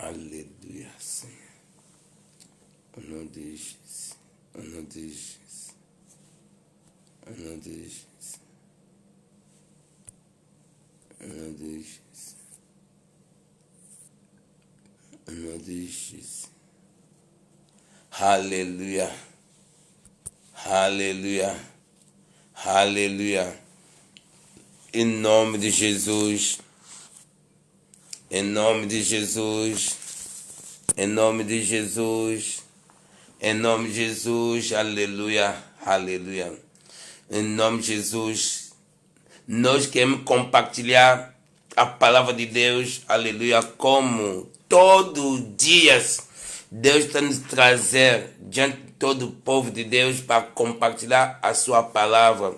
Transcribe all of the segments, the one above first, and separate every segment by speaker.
Speaker 1: Alléluia, Seigneur. Au nom de Jésus. Au nom de Jésus. Au nom de Jésus. Au nom de Jésus. Au nom de Jésus. Alléluia. Alléluia. Alléluia. Em nome de Jesus. Em nome de Jesus. Em nome de Jesus. Em nome de Jesus. Aleluia. Aleluia. Em nome de Jesus. Nós queremos compartilhar a palavra de Deus. Aleluia. Como todos os dias Deus está nos trazer diante de todo o povo de Deus para compartilhar a sua palavra.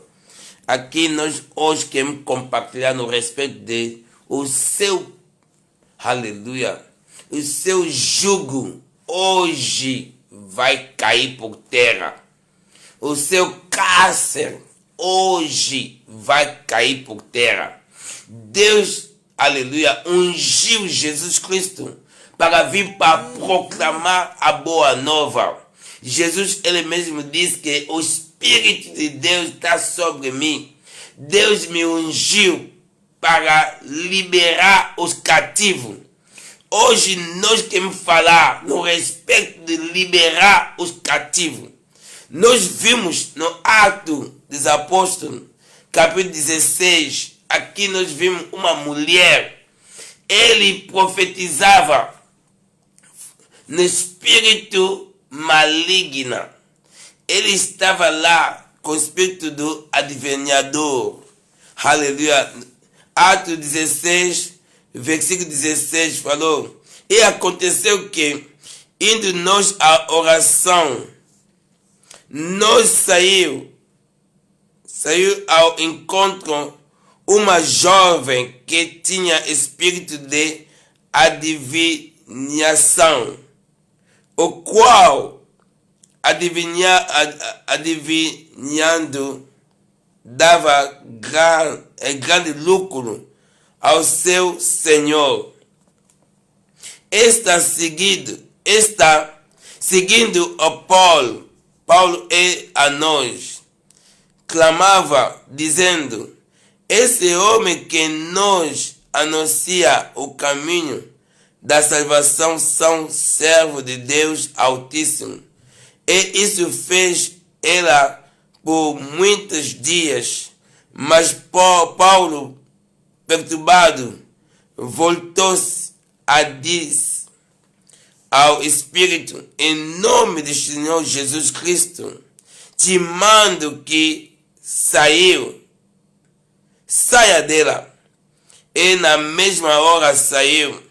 Speaker 1: Aqui nós hoje queremos compartilhar no respeito de o seu, aleluia, o seu jugo hoje vai cair por terra. O seu cárcere hoje vai cair por terra. Deus, aleluia, ungiu Jesus Cristo para vir para proclamar a boa nova. Jesus, ele mesmo diz que o Espírito de Deus está sobre mim. Deus me ungiu para liberar os cativos. Hoje nós queremos falar no respeito de liberar os cativos. Nós vimos no Atos dos Apóstolos, capítulo 16, aqui nós vimos uma mulher. Ele profetizava no espírito maligno. Ele estava lá com o espírito do adivinhador. Aleluia. Atos 16, versículo 16 falou: e aconteceu que, indo nós à oração, nós saiu ao encontro uma jovem que tinha espírito de adivinhação, o qual adivinhando dava grande lucro ao seu senhor. Está seguindo o Paulo e a nós, clamava, dizendo: esse homem que nos anuncia o caminho da salvação são servo de Deus Altíssimo. E isso fez ela por muitos dias. Mas Paulo, perturbado, voltou-se a dizer ao Espírito: em nome do Senhor Jesus Cristo, te mando que saia dela. E na mesma hora saiu,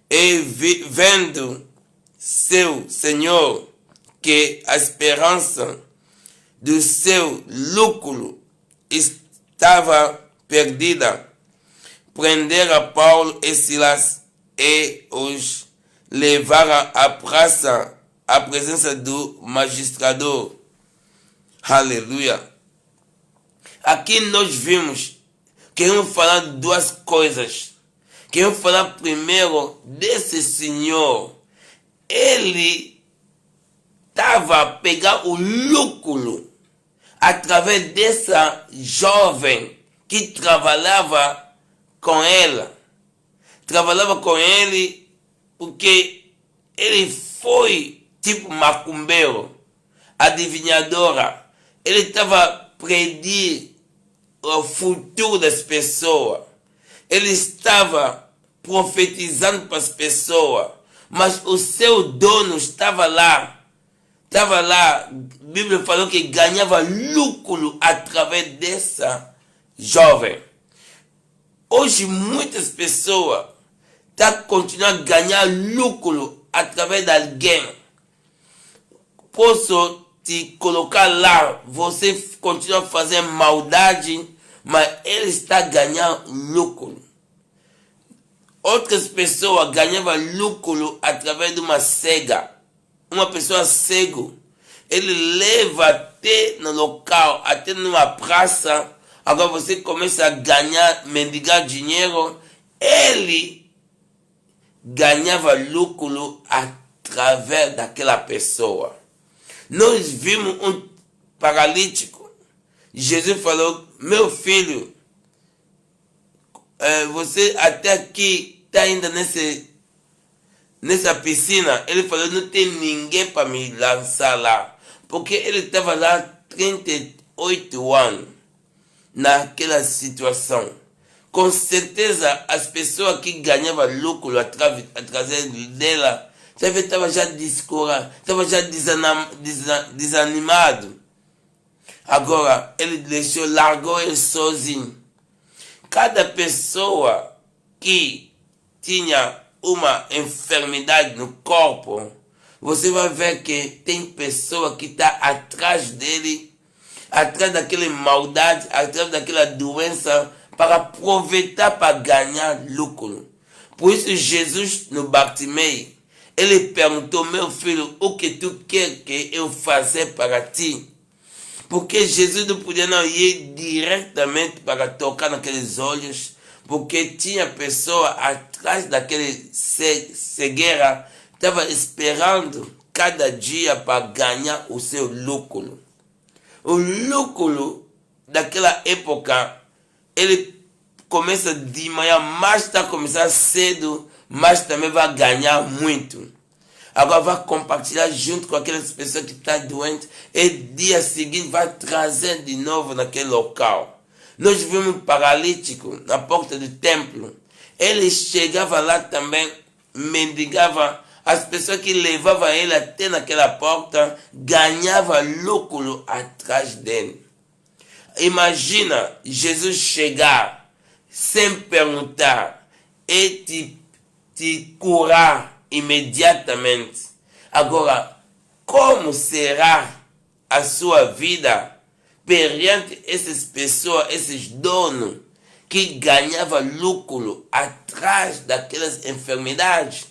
Speaker 1: e vendo seu Senhor que a esperança do seu lucro estava perdida, prenderam Paulo e Silas e os levaram à praça, à presença do magistrado. Aleluia. Aqui nós vimos, queremos falar de duas coisas. Queremos falar primeiro desse senhor. Ele estava a pegar o lucro através dessa jovem que trabalhava com ela. Trabalhava com ele porque ele foi tipo macumbeiro, adivinhadora. Ele estava a predir o futuro das pessoas. Ele estava profetizando para as pessoas, mas o seu dono estava lá. A Bíblia falou que ganhava lucro através dessa jovem. Hoje muitas pessoas estão continuando a ganhar lucro através de alguém. Posso te colocar lá, você continua a fazer maldade, mas ele está ganhando lucro. Outras pessoas ganhavam lucro através de uma cega. Uma pessoa cego, ele leva até no local, até numa praça. Agora você começa a ganhar, mendigar dinheiro. Ele ganhava lucro através daquela pessoa. Nós vimos um paralítico. Jesus falou, meu filho, você até aqui está ainda nessa piscina. Ele falou, não tem ninguém para me lançar lá. Porque ele estava lá 38 anos naquela situação. Com certeza, as pessoas que ganhavam lucro através dela estava já descurado, estava já desanimado. Agora, ele deixou, largou ele sozinho. Cada pessoa que tinha uma enfermidade no corpo, você vai ver que tem pessoa que está atrás dele, atrás daquela maldade, atrás daquela doença, para aproveitar, para ganhar lucro. Por isso, Jesus, no Bartimeu, ele perguntou, meu filho, o que tu quer que eu faça para ti? Porque Jesus não podia não ir diretamente para tocar naqueles olhos, porque tinha pessoa atrás daquele cegueira, estava esperando cada dia para ganhar o seu lucro. O lucro daquela época, ele começa de manhã, mas está começando cedo, mas também vai ganhar muito. Agora vai compartilhar junto com aquelas pessoas que estão doentes e dia seguinte vai trazer de novo naquele local. Nós vimos um paralítico na porta do templo. Ele chegava lá também, mendigava. As pessoas que levavam ele até naquela porta ganhavam lucro atrás dele. Imagina Jesus chegar sem perguntar e te curar imediatamente. Agora, como será a sua vida perante essas pessoas, esses donos que ganhavam lucro atrás daquelas enfermidades?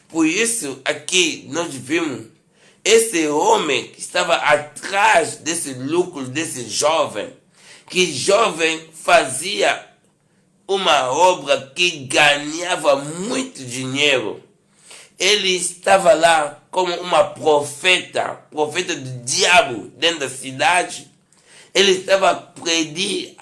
Speaker 1: Por isso, aqui nós vimos esse homem que estava atrás desse lucro, desse jovem, que jovem fazia uma obra que ganhava muito dinheiro. Ele estava lá como uma profeta do diabo dentro da cidade. Ele estava a predir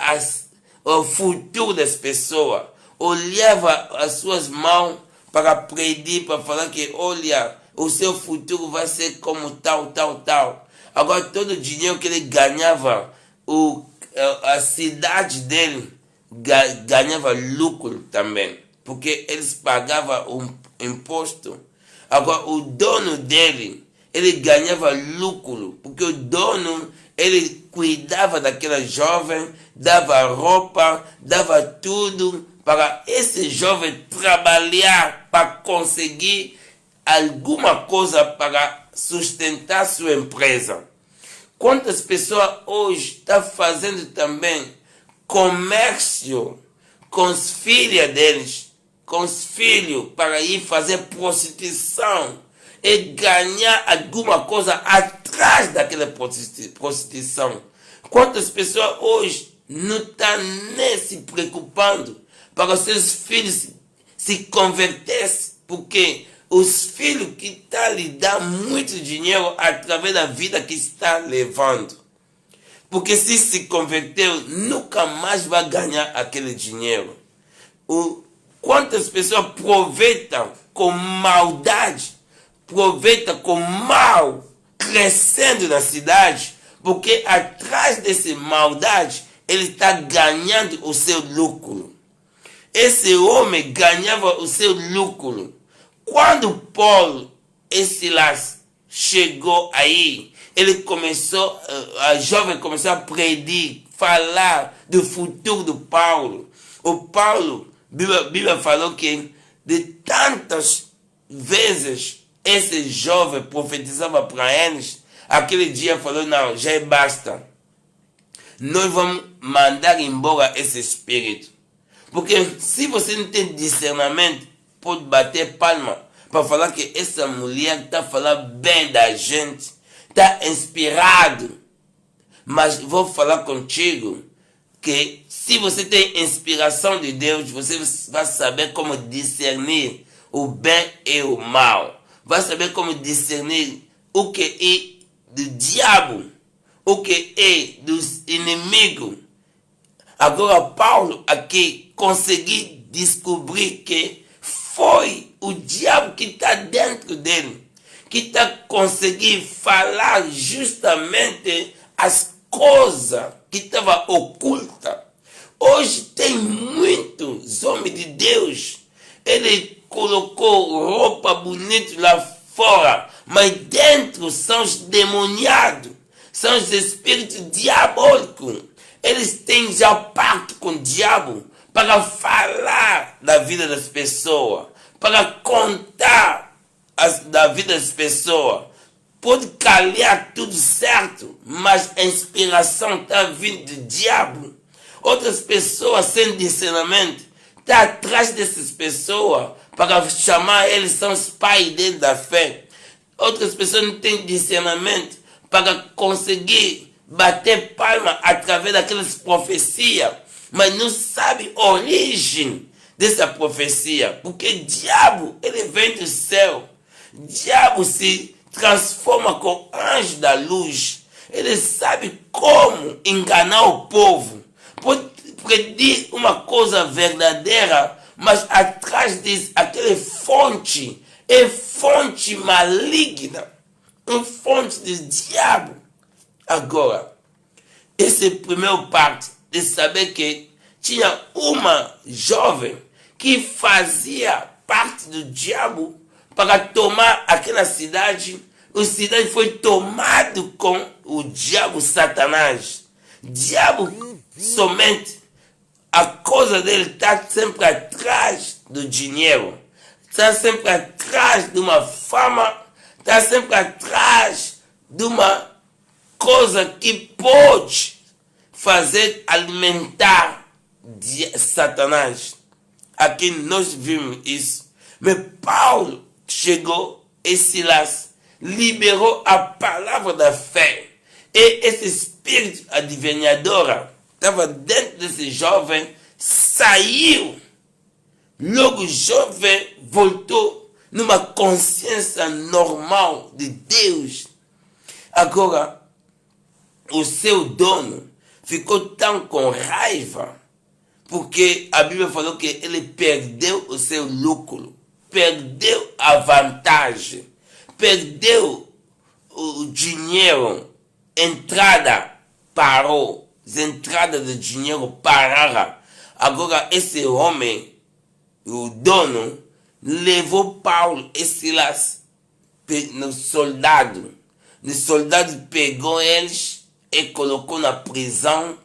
Speaker 1: o futuro das pessoas. Olhava as suas mãos para predir, para falar que, olha, o seu futuro vai ser como tal, tal, tal. Agora, todo o dinheiro que ele ganhava, a cidade dele ganhava lucro também, porque eles pagavam um imposto. Agora, o dono dele, ele ganhava lucro, porque o dono, ele cuidava daquela jovem, dava roupa, dava tudo para esse jovem trabalhar para conseguir alguma coisa para sustentar sua empresa. Quantas pessoas hoje estão fazendo também comércio com os filhos deles, com os filhos, para ir fazer prostituição e ganhar alguma coisa atrás daquela prostituição. Quantas pessoas hoje não estão nem se preocupando para os seus filhos se converterem, porque os filhos que estão lhe dando muito dinheiro através da vida que está levando. Porque se converteu, nunca mais vai ganhar aquele dinheiro. Quantas pessoas aproveitam com maldade, aproveitam com mal, crescendo na cidade, porque atrás dessa maldade, ele está ganhando o seu lucro. Esse homem ganhava o seu lucro. Quando Paulo e Silas chegou aí, a jovem começou a predir, falar do futuro do Paulo. O Paulo, a Bíblia falou que de tantas vezes esse jovem profetizava para eles, aquele dia falou, não, já basta. Nós vamos mandar embora esse espírito. Porque se você não tem discernimento, pode bater palma para falar que essa mulher está falando bem da gente, está inspirado. Mas vou falar contigo que se você tem inspiração de Deus, você vai saber como discernir au bien et au mal. Va saber como discernir o que é do diabo, o que é dos inimigos. Agora Paulo aqui conseguiu descobrir que foi o diabo que está dentro dele, que está conseguindo falar justamente as coisas que estavam ocultas. Hoje tem muitos homens de Deus, ele colocou roupa bonita lá fora, mas dentro são os demoniados, são os espíritos diabólicos. Eles têm já pacto com o diabo para falar da vida das pessoas, para contar da vida das pessoas. Pode calhar tudo certo, mas a inspiração está vindo do diabo. Outras pessoas sem discernimento estão atrás dessas pessoas para chamar eles, são os pais deles da fé. Outras pessoas não têm discernimento para conseguir bater palma através daquelas profecias, mas não sabe a origem dessa profecia, porque o diabo, ele vem do céu. O diabo se transforma com anjo da luz. Ele sabe como enganar o povo. Pode predir uma coisa verdadeira, mas atrás disso, aquela fonte é fonte maligna, uma fonte do diabo. Agora, esse é o primeiro parte de saber que tinha uma jovem que fazia parte do diabo para tomar aquela cidade. A cidade foi tomada com o diabo Satanás. Diabo somente, a coisa dele está sempre atrás do dinheiro, está sempre atrás de uma fama, está sempre atrás de uma coisa que pode fazer alimentar Satanás. Aqui nós vimos isso. Mas Paulo chegou e Silas liberou a palavra da fé. E esse espírito adivinhador estava dentro desse jovem, saiu. Logo o jovem voltou numa consciência normal de Deus. Agora, o seu dono ficou tão com raiva, porque a Bíblia falou que ele perdeu o seu lucro, perdeu a vantagem, perdeu o dinheiro, entrada parou, as entradas de dinheiro pararam. Agora esse homem, o dono, levou Paulo e Silas no soldado. O soldado pegou eles e colocou na prisão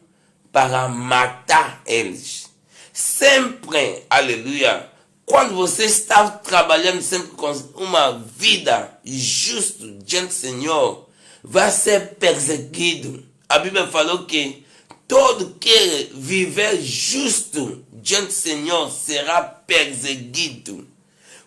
Speaker 1: para matar eles. Sempre, aleluia, quando você está trabalhando sempre com uma vida justa diante do Senhor, vai ser perseguido. A Bíblia falou que todo que viver justo diante do Senhor será perseguido.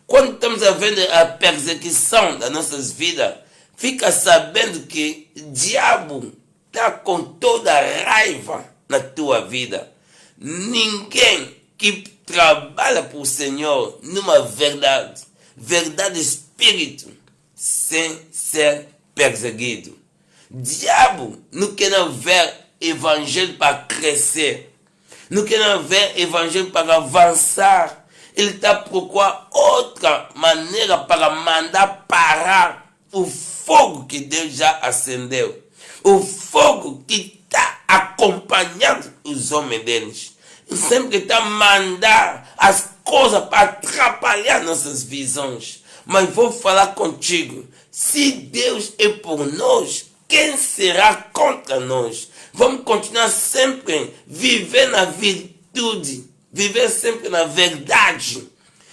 Speaker 1: Quando estamos vendo a perseguição das nossas vidas, fica sabendo que o diabo está com toda a raiva na tua vida. Ninguém que trabalha para o Senhor numa verdade espírito, sem ser perseguido. Diabo não quer ver evangelho para crescer, não quer ver evangelho para avançar. Ele está procurando outra maneira para mandar parar o fogo que Deus já acendeu, o fogo que está acompanhando os homens deles. Sempre está mandar as coisas para atrapalhar nossas visões. Mas vou falar contigo, se Deus é por nós, quem será contra nós? Vamos continuar sempre viver na virtude, viver sempre na verdade,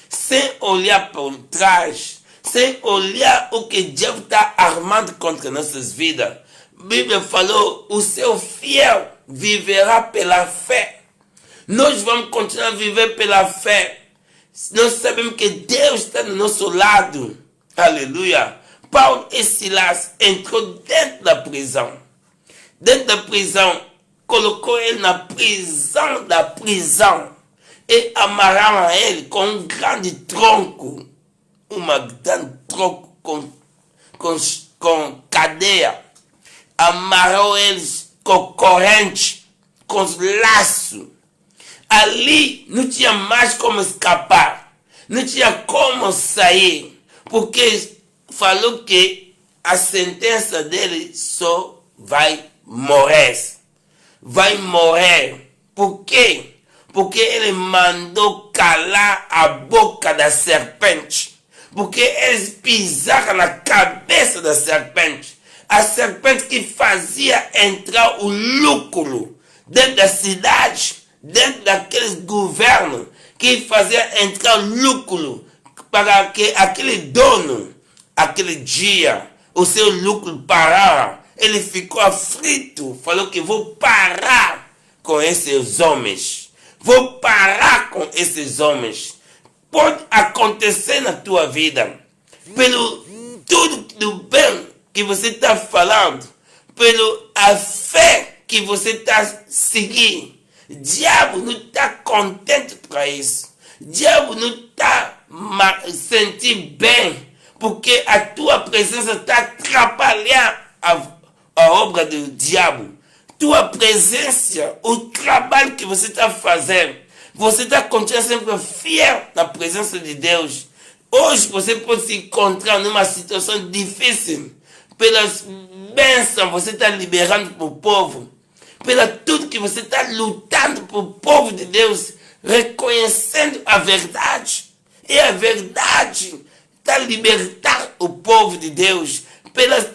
Speaker 1: sem olhar por trás, sem olhar o que o diabo está armando contra nossas vidas. A Bíblia falou, o seu fiel viverá pela fé. Nós vamos continuar a viver pela fé. Nós sabemos que Deus está do nosso lado. Aleluia. Paulo e Silas entrou dentro da prisão. Dentro da prisão, colocou ele na prisão da prisão. E amarraram ele com um grande tronco. uma grande troca com cadeia. Amarrou eles com corrente, com os laços. Ali não tinha mais como escapar, não tinha como sair, porque falou que a sentença dele só vai morrer. Vai morrer. Por quê? Porque ele mandou calar a boca da serpente. Porque eles pisaram na cabeça da serpente. A serpente que fazia entrar o lucro dentro da cidade, dentro daqueles governos, que fazia entrar lucro para que aquele dono, aquele dia, o seu lucro parar. Ele ficou aflito, falou que vou parar com esses homens. Vou parar com esses homens. Pode acontecer na tua vida, pelo tudo do bem que você está falando, pela fé que você está seguindo. O diabo não está contente para isso. O diabo não está sentindo bem, porque a tua presença está atrapalhando a obra do diabo. Tua presença, o trabalho que você está fazendo, você está continuando sempre fiel na presença de Deus. Hoje você pode se encontrar numa situação difícil. Pelas bênçãos você está liberando para o povo. Pela tudo que você está lutando para o povo de Deus, reconhecendo a verdade. E a verdade está libertando o povo de Deus. Pelas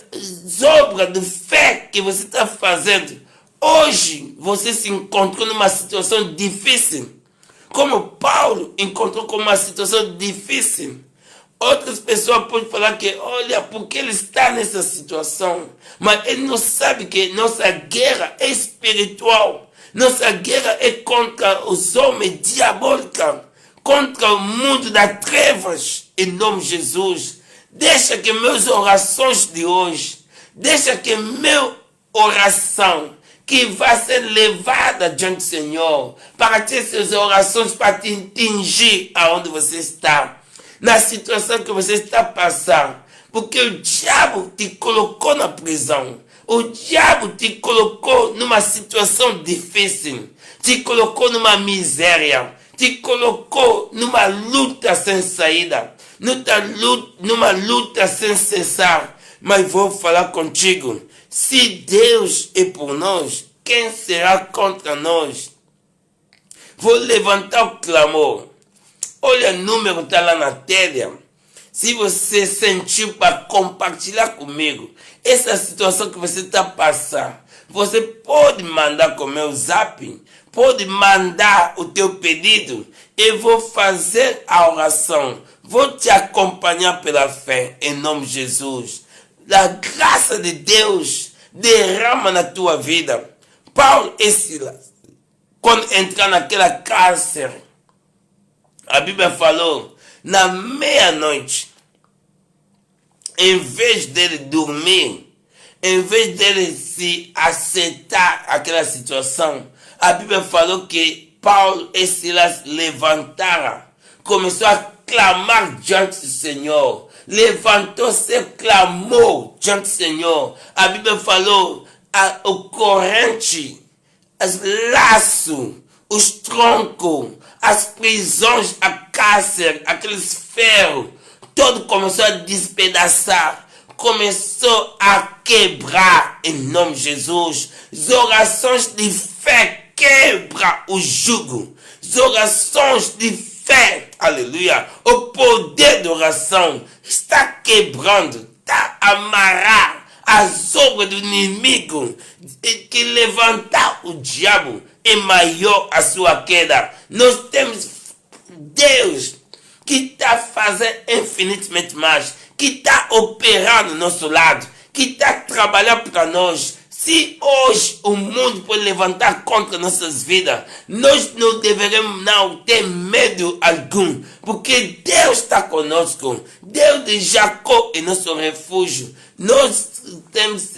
Speaker 1: obras de fé que você está fazendo. Hoje você se encontrou numa situação difícil. Como Paulo encontrou com uma situação difícil. Outras pessoas podem falar que, olha, porque ele está nessa situação. Mas ele não sabe que nossa guerra é espiritual. Nossa guerra é contra os homens diabólicos. Contra o mundo das trevas. Em nome de Jesus. Deixa que meus orações de hoje. Deixa que minha oração que vai ser levada diante do Senhor, para ter suas orações para te atingir aonde você está, na situação que você está passando, porque o diabo te colocou na prisão, o diabo te colocou numa situação difícil, te colocou numa miséria, te colocou numa luta sem saída, numa luta sem cessar. Mas vou falar contigo. Se Deus é por nós, quem será contra nós? Vou levantar o clamor. Olha o número está lá na tela. Se você sentiu para compartilhar comigo essa situação que você está passando, você pode mandar com o meu zap, pode mandar o teu pedido. Eu vou fazer a oração. Vou te acompanhar pela fé, em nome de Jesus. A graça de Deus derrama na tua vida. Paulo e Silas, quando entraram naquela cárcere, a Bíblia falou, na meia-noite, em vez dele dormir, em vez dele se aceitar aquela situação, a Bíblia falou que Paulo e Silas levantaram, começou a clamar diante do Senhor. Levantou-se, clamou diante do Senhor. A Bíblia falou, o corrente, os laços, os troncos, as prisões, a cárcere, aqueles ferros, tudo começou a despedaçar, começou a quebrar em nome de Jesus. As orações de fé quebram o jugo. As orações de fé, aleluia, o poder de oração está quebrando, está amarrando as obras do inimigo, que levantar o diabo é maior a sua queda. Nós temos Deus que está fazendo infinitamente mais, que está operando do nosso lado, que está trabalhando para nós. Se hoje o mundo pode levantar contra nossas vidas, nós não deveremos não ter medo algum, porque Deus está conosco. Deus de Jacó é nosso refúgio. Nós temos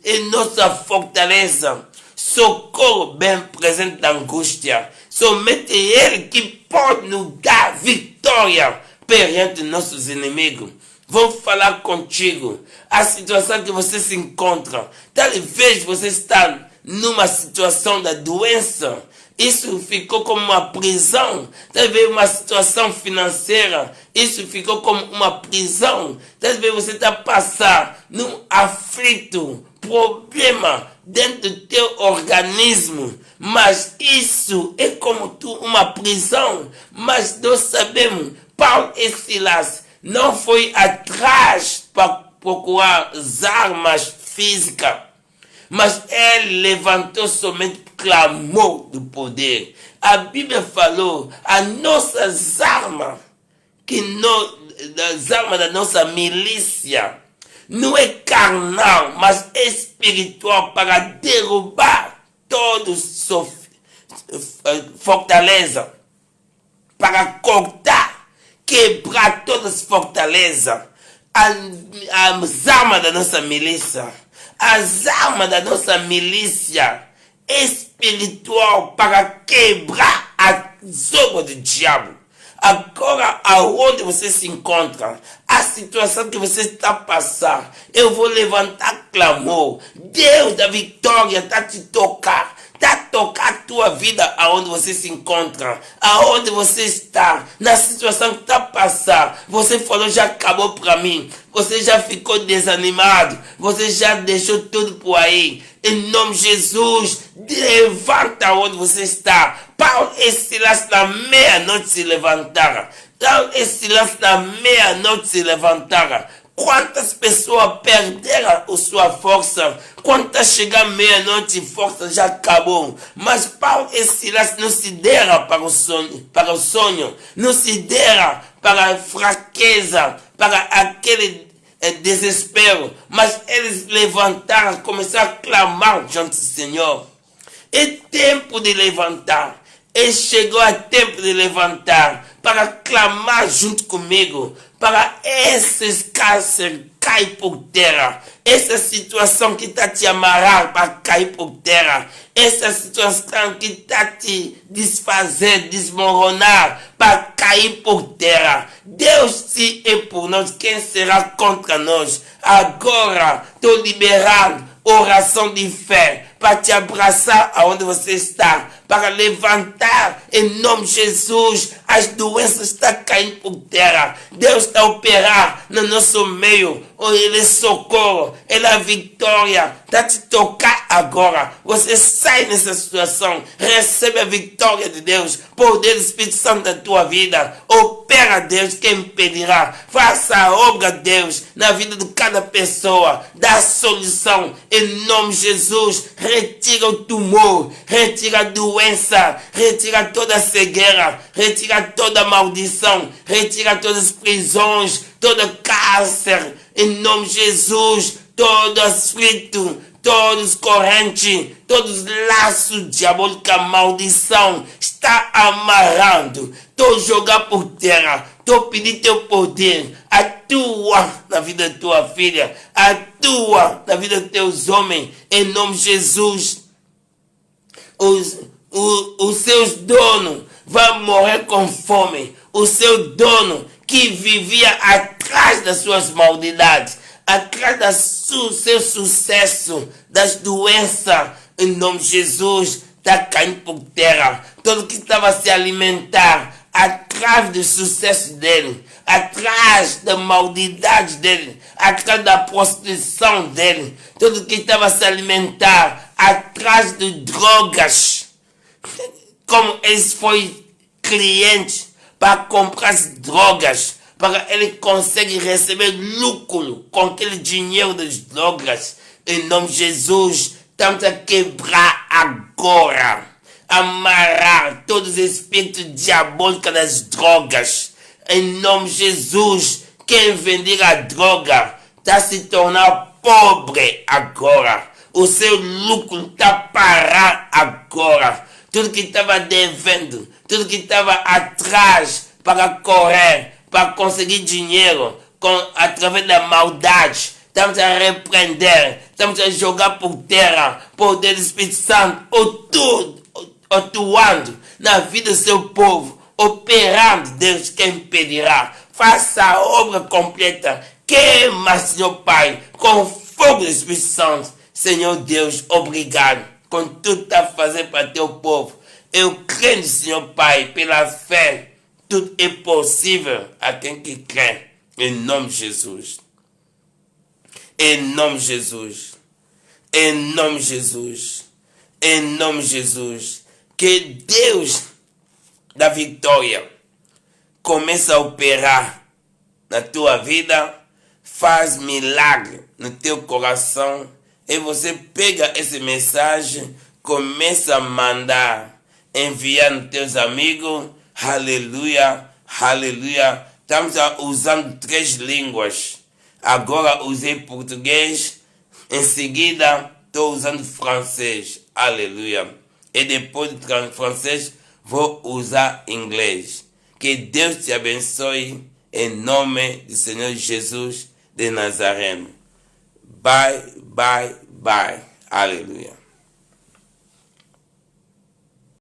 Speaker 1: em nossa fortaleza socorro bem presente da angústia. Somente Ele que pode nos dar vitória perante nossos inimigos. Vão falar contigo. A situação que você se encontra. Talvez você está numa situação da doença. Isso ficou como uma prisão. Talvez uma situação financeira. Isso ficou como uma prisão. Talvez você está passando num aflito, problema dentro do teu organismo. Mas isso é como uma prisão. Mas nós sabemos, Paulo e Silas não foi atrás para procurar as armas físicas. Mas ele levantou somente clamor do poder. A Bíblia falou, as nossas armas, as armas da nossa milícia, não é carnal, mas espiritual, para derrubar todos fortaleza, para cortar, quebrar todas as fortalezas, as armas da nossa milícia. As armas da nossa milícia espiritual para quebrar as obras do diabo. Agora, aonde você se encontra, a situação que você está passando, eu vou levantar clamor. Deus da vitória está te tocar. Está tocar a tua vida aonde você se encontra, aonde você está, na situação que está passando. Você falou, já acabou para mim. Você já ficou desanimado. Você já deixou tudo por aí. Em nome de Jesus, levanta onde você está. Paulo e Silas na meia-noite se levantaram. Paulo e Silas na meia-noite se levantaram. Quantas pessoas perderam a sua força? Quantas chegaram meia-noite e força já acabou? Mas Paulo e Silas não se deram para o sonho, não se deram para a fraqueza, para aquele desespero. Mas eles levantaram, começaram a clamar diante do Senhor. É tempo de levantar. E chegou a tempo de levantar para clamar junto comigo, para esses cânceres cair por terra, essa situação que está te amarrando para cair por terra, essa situação que está te desfazer, desmoronar para cair por terra. Deus se é por nós, quem será contra nós? Agora estou liberando oração de fé para te abraçar aonde você está, para levantar em nome de Jesus. As doenças estão caindo por terra. Deus está operando no nosso meio. Ele é socorro, Ele é a vitória. Está te tocar agora. Você sai nessa situação, recebe a vitória de Deus, poder do Espírito Santo da tua vida. Opera, Deus, quem impedirá? Faça a obra, Deus, na vida de cada pessoa. Dá solução em nome de Jesus. Retira o tumor, retira a doença, retira toda a cegueira, retira toda a maldição, retira todas as prisões, todo câncer, em nome de Jesus, todo aflito, todos correntes, todos laços diabólicos, maldição, está amarrando, estou jogando por terra, estou pedindo teu poder, atua na vida da tua filha, atua na vida dos teus homens, em nome de Jesus. Os seus donos vão morrer com fome, o seu dono que vivia atrás das suas maldades, atrás do seu sucesso, das doenças, em nome de Jesus, está caindo por terra. Todo que estava a se alimentar atrás do sucesso dele, atrás da maldade dele, atrás da prostituição dele, tudo que estava a se alimentar atrás de drogas, como ele foi cliente para comprar as drogas, para ele conseguir receber lucro com aquele dinheiro das drogas. Em nome de Jesus, estamos a quebrar agora, amarrar todos os espíritos diabólicos das drogas. Em nome de Jesus, quem vender a droga está se tornando pobre agora. O seu lucro está parado agora. Tudo que estava devendo, tudo que estava atrás para correr, para conseguir dinheiro, através da maldade, estamos a repreender, estamos a jogar por terra, poder do Espírito Santo, atuando na vida do seu povo, operando, Deus, quem impedirá? faça a obra completa. Queima, Senhor Pai, com fogo do Espírito Santo. Senhor Deus, obrigado com tudo que está a fazer para teu povo. Eu creio, Senhor Pai, pela fé, tudo é possível a quem que crê. Em nome de Jesus. Em nome de Jesus. Em nome de Jesus. Em nome de Jesus. Que Deus da vitória comece a operar na tua vida, faz milagre no teu coração, e você pega essa mensagem, começa a mandar, enviar nos teus amigos. Aleluia, aleluia. Estamos usando 3 línguas. Agora usei português, em seguida estou usando francês. Aleluia. E depois do francês vou usar inglês. Que Deus te abençoe em nome do Senhor Jesus de Nazaré. Bye, bye, bye. Aleluia.